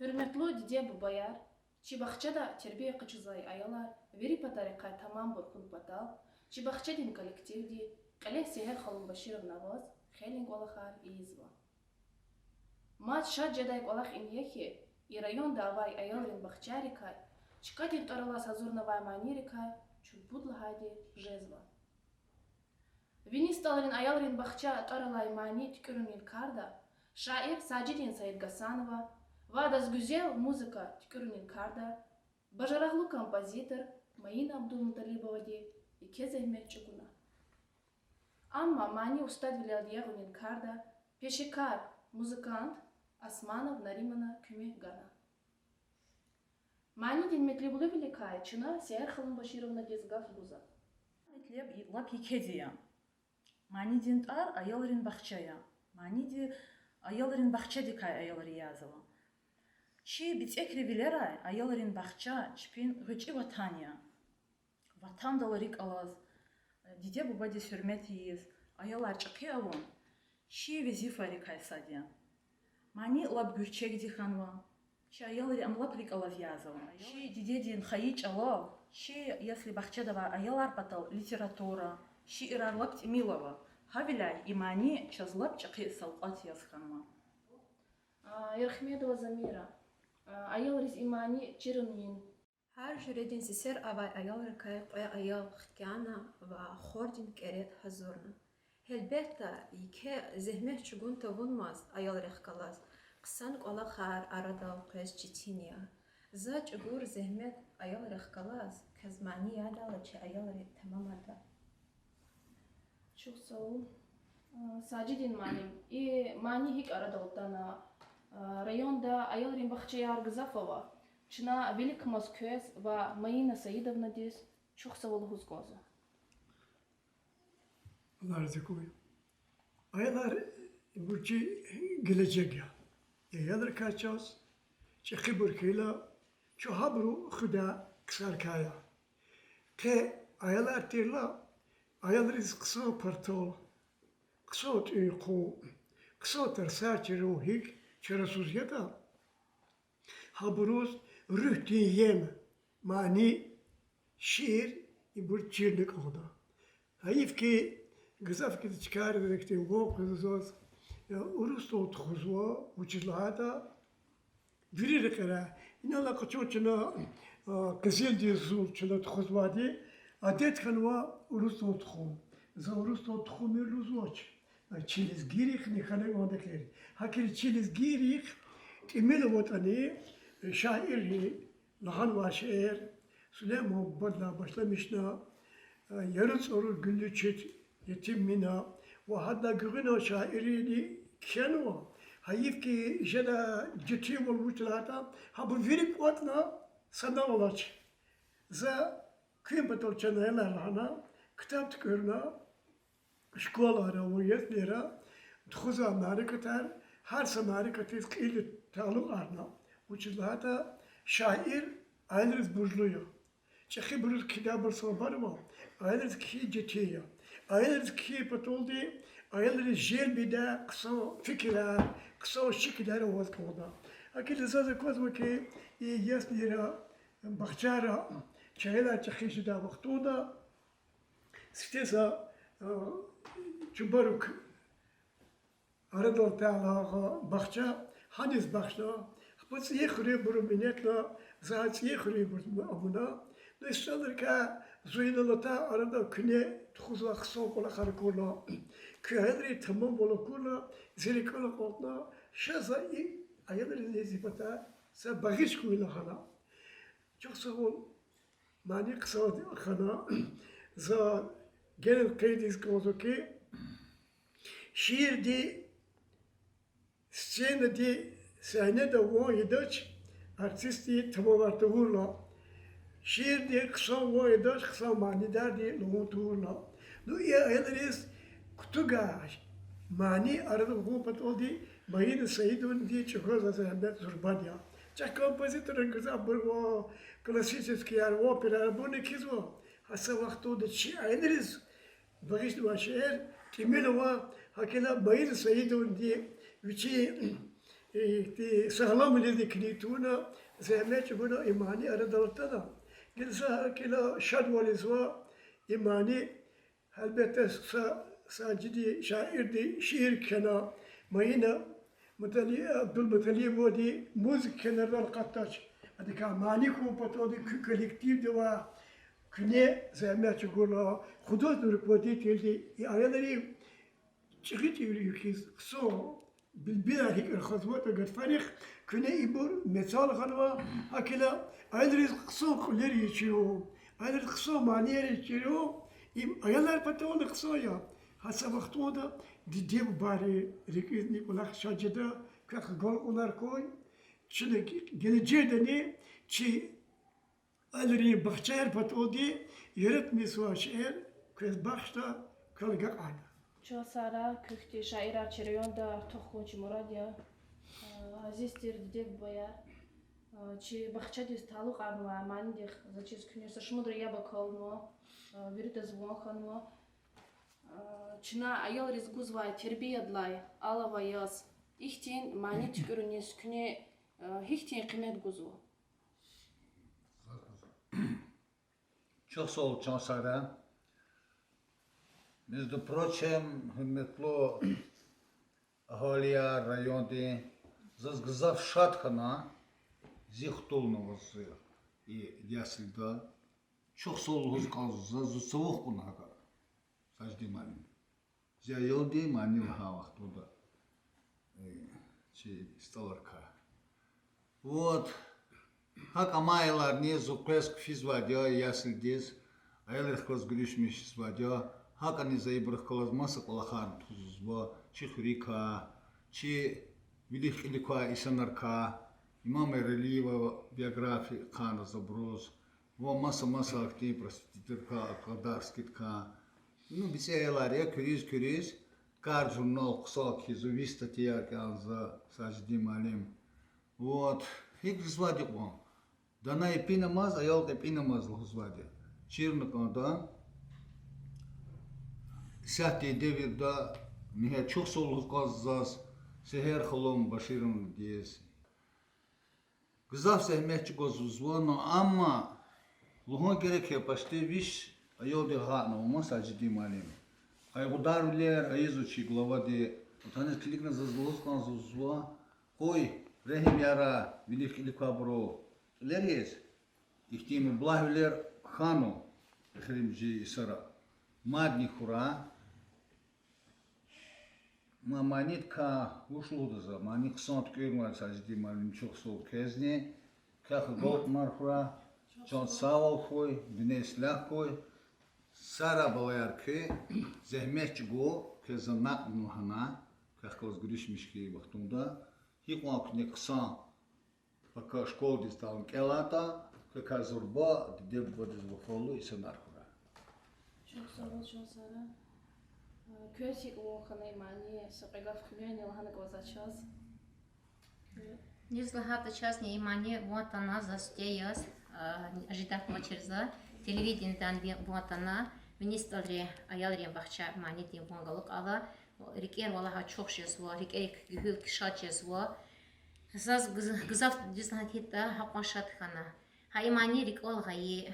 Hürmetli diye bu bayar, Çibakçada terbiye kıçızay ayalar, veri patarika tamam burkun patal, Çibakçadin kolektivdi, Kale seher halın başırım navaz, Xeling olakar izva. Mat şad jadayk olak inyeki, I rayon davay ayalrin bakçarikay, Çikadin toralas hazurnavay manirikay, Çulbudla hadi jezva. Vinistalrin ayalrin bakça toralay mani tükürünün karda, Şair Sacidin Said Gasanova, Vadas güzel muzika tükürünün karda, Бажарахлы композитор Маина Абдулмуталибовади и Кезехмет Чугуна. Амма мани устад Вилялдиягунин карда, пешекар, музыкант Османов Наримана Кюме Гана. Мани дин метлибулы великая, чина Сеер Халым Башировна Дезгав Луза. Метлеб лап Екедия. Мани дин тар аялрин бахчая. Мани ди аялрин бахчади кай аялри язова. Чи бицекри вилерай аялрин бахча чпин гычи ватания. Ватан даларик алаз. Диде бубади сюрмети ез. Аялар чаки авон. Чи визифари кай садия. Мани лап гюрчег диханва. Чи аялри амлап рик алаз язова. Чи диде дин хаич алав. Чи если бахчадава аялар патал литература. Чи ирар лапти милова. Хавиляй имани чазлап чаки салqat yazханва. Ерхмедова Замира. Ayalriz imani çirinin. Her jüredin siser avay ayal rekayet ayal xtkana ve xordin keret hazurna. Elbette iki zehmet çugun tavunmaz ayal rekkalaz. Kısan kola xar arada qes çitiniya. Zaç gur zehmet ayal rekkalaz. Kazmani yadalı çi ayal rek tamamada. Çok sağ ol. Sacidin manim. I mani hik arada oltana. Районда Аялрин Бахчаяр Газафова, чина Велик Москвес ва Маина Саидовна дес чухсавол хузгоза. Allah razı olsun. Ayalar burcu gelecek ya. Yalar kaçacağız. Çekhi burkuyla şu habru khuda kısar kaya. Ke ayalar tirla ayalar kısa partol. Kısa uyku. Kısa tersa çiruhik. Çarasuz ya da haburuz rühti yem mani şiir ibur çirlik oldu. Hayif ki gızaf ki çıkar dedikte o kızız urus ot khuzwa uçlahada virir kara inala kaçoçna kızıl dizul çla khuzwa di adet kanwa urus ot khu za urus ot khu mirluzoç Çiliz girik nihane ondakleri. Hakir çiliz girik timel vatani şairi lahan va şair Süleyman Badla başlamışna yarın soru güllü çet yetim mina ve hatta gügüno şairi keno hayif ki jeda ciddi olmuşlar ha bu virip vatna sana olaç. Za kıymet çanayalar lahana kitap tıkırna şkolara ve yetlere txuza marikatar her samarikatiz qili taluk arna uçlata şair aynız burluyor. Çeşi buruz kitabı sobar mı? Aynız ki cetiye. Aynız ki patoldi. Aynız jel bida kısa fikirler, kısa şikler olmaz koda. Akil zaten kozma ki yetlere bakçara çaylar çeşi da vaktuda stesa Çubaruk aradol ta'ala bahçe hadis bahçe bu yekri buru minetla zat yekri buru abuna neşadır ka zuynalata arada küne tuzla kısa kola karakola kühedri tamam bola kola zelikola kola şaza ayadır nezibata sa bagiş kuyla hala çok sağ ol mani kısa hala za genel kaydiz kozu ki şiirdi scenedi sahnede o yedaç artisti tamamarta vurla şiirdi kısa o yedaç kısa manidar di loğun tuğurla nu ya ayadırız kutuga mani arada bu patoldi Mayın Saidun di çıkıyorsa sahne zurbanya çak kompozitörün kısa bu klasik yer opera bu ne kizmo hasa vakti da çi ayadırız Bagış var şehir kimil var hakela Mayın Saidun di vici sağlam ile diknituna zahmet buna imani aradalta da gilsa kila şadvalizva imani elbette sacidi şairdi şiir kena mayına mutali Abdülmutalib vadi müzik kenardan kattaç adı ka mani ko patodi kolektif de va küne zahmet gula Xudo duruk vadi teldi ayaları çıkıt yürüyüş so بالبلا هيك الخطوات قد فريق كنا يبور مثال خلوا هكلا أيضا قصو كلير يشيو أيضا قصو مانير يشيو أيضا بتوع القصايا هسا وقتو ده ديب باري ركيز نيكولا شاجدا كأخ قول وناركوي شنو geleceğe ne çi أيضا بخشير بتوع دي يرد مسوا شير كيس بخشتا كالجا أنا Ço sara kökte şaira çereyon da tohkunç muradya aziztir didek boyar çi bahçe diz taluk anwa mani de zaçiz künüse şmudra yaba kolmo virida zvon khanmo çina ayol rizguz va terbiyadlay alava yaz ihtin mani tükürünes küne ihtin kıymet guzu Çok sağ ol Çansara. Между прочим, хметло Агалия районе зазгзав шаткана зихтулного и ясельда çok солгуз кал зазуцовох кунага сажди мани зя йоди мани хавахтуда чи сталарка вот как амайлар не зукреск физвадя ясельдез айлерхоз гришмиш свадя Hakani zayıbrık kalaz masa kolahan tuzuzba, çi xurika, çi vidih ilikwa isanarka, imam reliva biografi kana zabroz, va masa aktiv prostitutka, kadarskitka. Ну, бисеялар ya küriz, kar jurnal kısa kizu statiya kanza sajdi malim. Вот, hik звади он. Дана епинамаз, аял епинамаз лхзвади. Чирнаканда Sahte devirde niye çok soluk kazzaz seher xolum başırım diyes. Gızaf sehmehçi gozuzvano ama luhun gerek yapıştı viş ayol de gatna olma sajdi malim. Kaygudar biler ayızuçi glava de utanız klikna zazluz kanzuzva koy rehim yara bilik ilikabro leries ihtimi blahviler khano khrimji sara madni khura Manitka uшлуда за маник сонт кюрмар сажди малим çok sol kezni kah gold marfra John Sawal koy Dines koy Sara balayar ki zehmetçi go kezanak nuhana kah koz gürüşmüş ki vaktunda hikmak ne kısa Пока школ дистал келата kah zorba dideb vadiz vafolu isanar khura çok sağ ol ço sara kösik o khanay mani saqigaf küneni lahana gozaçaz Незлагата час не имани вот она застеяс ожидав мочерза телевидениедан вот она министрли аялрен бахча мани дин вонгалык ала рикер валаха çok жезво рикер гүл кишат жезво заз гызав дизлахита хакмашат хана хаймани рикол гаи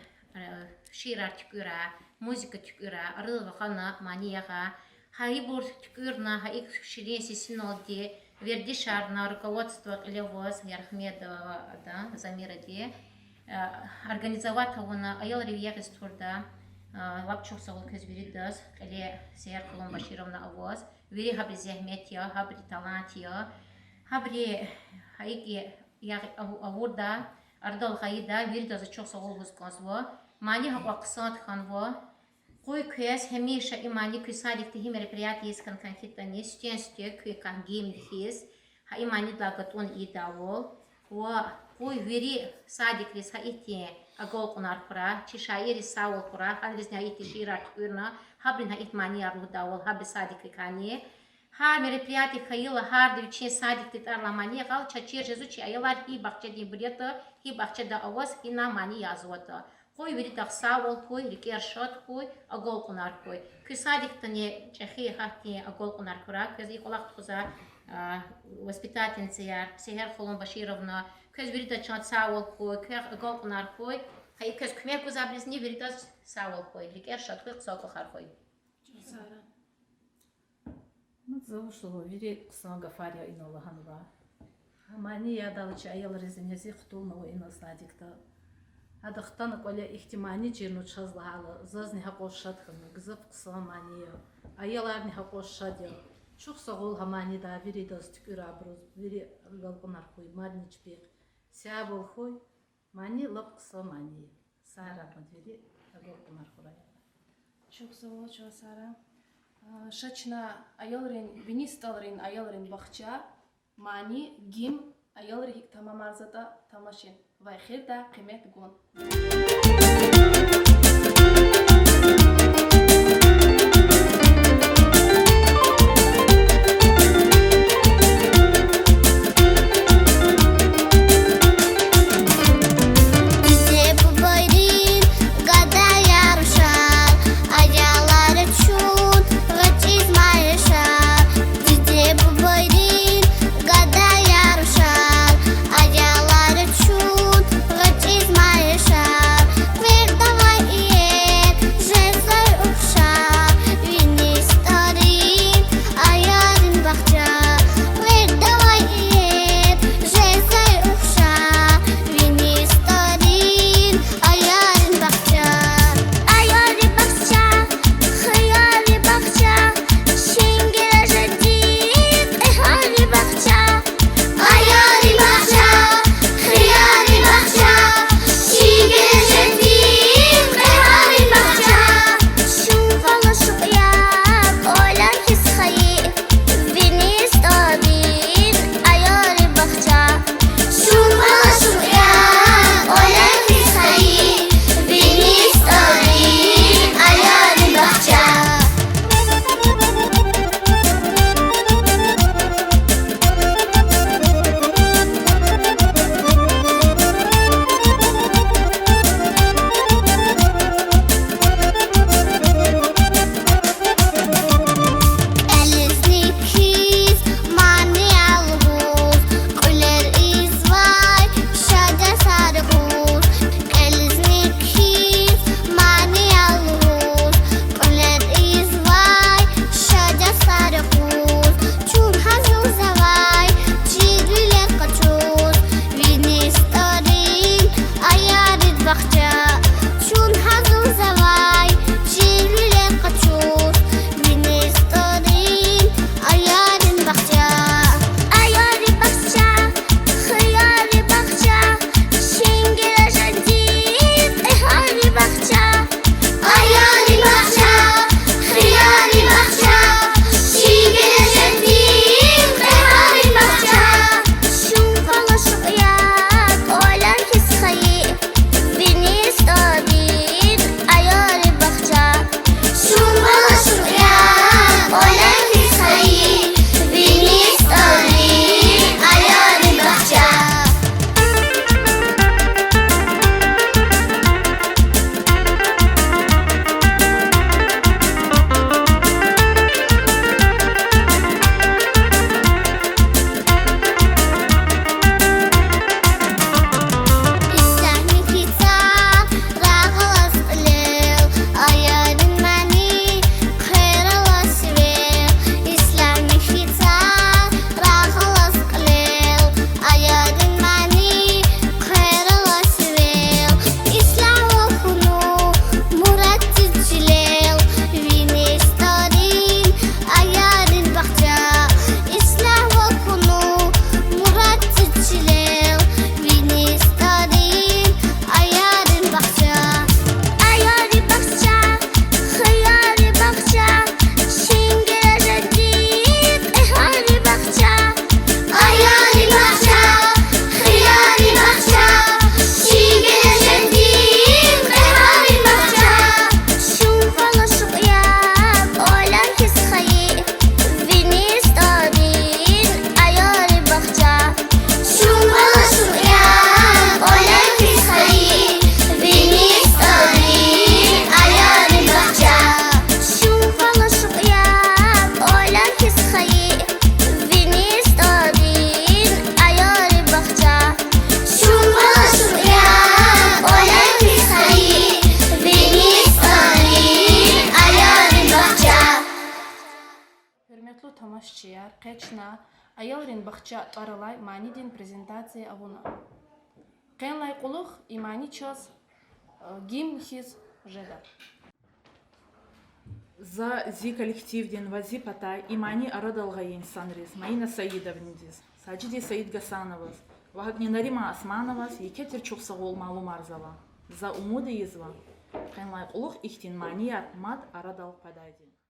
ширар тüküra музыка tüküra арылва хана манияга хайбур tükürna хаик ширенси синолди Верди шарна руководство Левоз Ярхмедова да Замиради организовать его на Аял Ривьерес турда лапчук сагул кезбиридас или Сеяр Колум Башировна Авоз вери хабри зехметия хабри талантия хабри хайки я авурда ардал хайда вери даза чук сагул гузказво мани хакваксат ханво Кой квес хемиша имани квисадик тихи мероприятия из конкретно стенстек квикан геймхис ха имани дагатон идавол ва кой вери садик рис ха ити агол кунар пра чишаири саул пра халризня ити шират урна хабрин ха итмани арудавол хаби садик квикани ха мероприятия хаила харди чи садик титарламани гал чачир жезучи аялар хи бахче ди брета хи бахче да аваз хина мани язвата Кой вери таксавол кой рикер шот кой агол кунар кой. Кисадик тане чехи хати агол кунар кура. Кез и колак туза воспитательница яр, Сехер Холом Башировна, köz verida çant sağol koy, galpınar koy, hayır köz kümer kuzabrizni verida sağol koy, liker şatlık sağol koy. Сара. Ну, завушло, вири кысаң гафария иналахан ба. Хамани я далыча аял резинези хтулнова инасадикта. Адахтанак оля ихтимани жирну чазлахала, зазни хақошат хана, гзав кысамания. Аяларни хақошат я. Чух сағол хамани да вири дас тükür абруз, вири галпынар хой, марнич бек. Сябол хой, мани лап кысамани. Сара мадвири галпынар хурая. Çok sağ ol, çok Sara. Şaçna ayolrin, vinistalrin ayolrin bakça, mani gim ayolri hik tamam arzada tamaşin. Vay xirda kıymet gon. Давай Hürmetli tamaşçılar, qeçna ayolrin baxça qaralay manidin prezentatsiya avuna. Qenlay quluq imani ços гимн хиз жеда. За зи коллективден вази патай имани арадалгайын санриз Маина Саидовниндиз Саджиди Саид Гасановыз Вагни Нарима Османовыз Екетер Чухсагол Малум Арзава За умуды изва Қенлай улух ихтин маният мад арадал падайдин